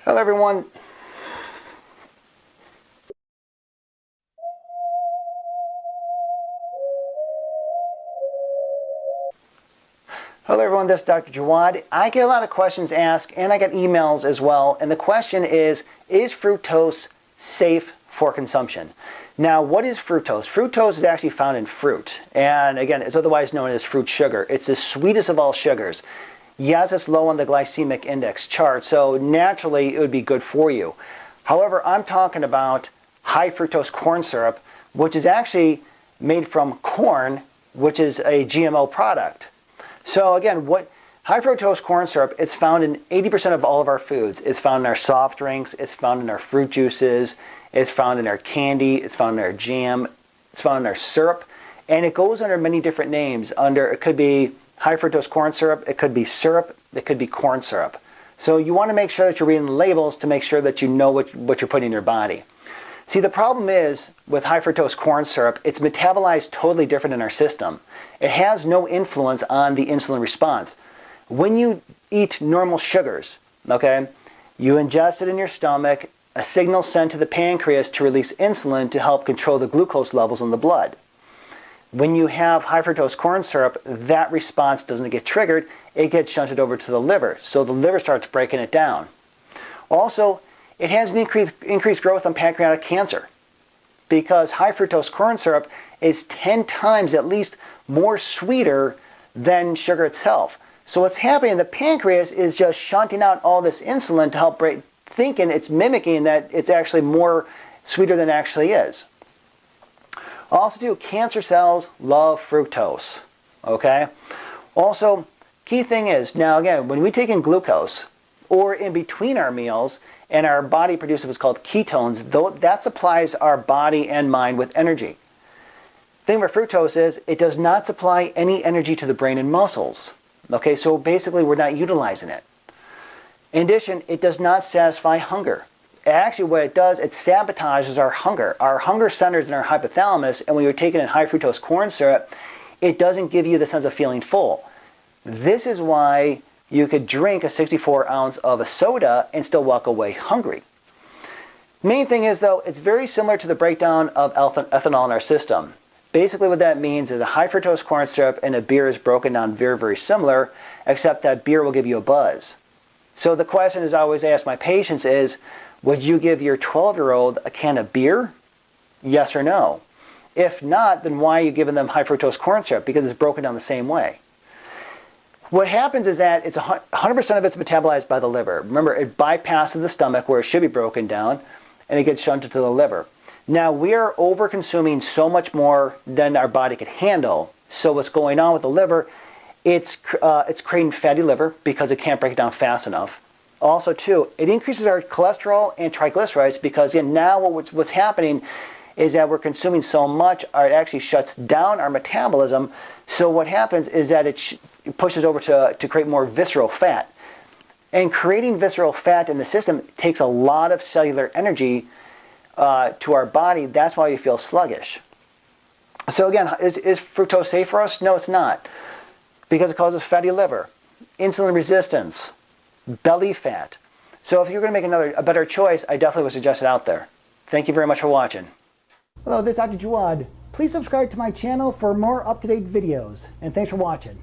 Hello everyone. Hello everyone, this is Dr. Jawad. I get a lot of questions asked and I get emails as well, and the question is fructose safe for consumption? Now, what is fructose? Fructose is actually found in fruit, and again, it's otherwise known as fruit sugar. It's the sweetest of all sugars. Yes, it's low on the glycemic index chart, so naturally it would be good for you. However, I'm talking about high fructose corn syrup, which is actually made from corn, which is a GMO product. So again, what high fructose corn syrup, it's found in 80% of all of our foods. It's found in our soft drinks, it's found in our fruit juices, it's found in our candy, it's found in our jam, it's found in our syrup, and it goes under many different names. It could be high fructose corn syrup, it could be syrup, it could be corn syrup. So you want to make sure that you're reading the labels to make sure that you know what you're putting in your body. See, the problem is with high fructose corn syrup, it's metabolized totally different in our system. It has no influence on the insulin response. When you eat normal sugars, okay, you ingest it in your stomach, a signal sent to the pancreas to release insulin to help control the glucose levels in the blood. When you have high fructose corn syrup, that response doesn't get triggered, it gets shunted over to the liver, so the liver starts breaking it down. Also, it has an increased growth on pancreatic cancer because high fructose corn syrup is 10 times at least more sweeter than sugar itself. So what's happening, the pancreas is just shunting out all this insulin to help break, thinking it's mimicking that it's actually more sweeter than it actually is. Also too, cancer cells love fructose, okay? Also, key thing is, now again, when we take in glucose or in between our meals and our body produces what's called ketones, that supplies our body and mind with energy. The thing with fructose is it does not supply any energy to the brain and muscles, okay? So basically we're not utilizing it. In addition, it does not satisfy hunger. Actually, what it does, it sabotages our hunger. Our hunger centers in our hypothalamus, and when you're taking in high fructose corn syrup, it doesn't give you the sense of feeling full. This is why you could drink a 64 ounce of a soda and still walk away hungry. Main thing is though, it's very similar to the breakdown of ethanol in our system. Basically what that means is a high fructose corn syrup and a beer is broken down very, very similar, except that beer will give you a buzz. So the question is I always ask my patients is, would you give your 12-year-old a can of beer? Yes or no? If not, then why are you giving them high fructose corn syrup? Because it's broken down the same way. What happens is that it's 100% of it's metabolized by the liver. Remember, it bypasses the stomach where it should be broken down, and it gets shunted to the liver. Now, we are over-consuming so much more than our body could handle. So what's going on with the liver, it's creating fatty liver because it can't break it down fast enough. Also, too, it increases our cholesterol and triglycerides because, again, now what's happening is that we're consuming so much, it actually shuts down our metabolism. So what happens is that it pushes over to create more visceral fat. And creating visceral fat in the system takes a lot of cellular energy to our body. That's why we feel sluggish. So again, is fructose safe for us? No, it's not. Because it causes fatty liver, insulin resistance, belly fat. So if you're going to make a better choice, I definitely would suggest it out there. Thank you very much for watching. Hello, this is Dr. Jawad. Please subscribe to my channel for more up-to-date videos. And thanks for watching.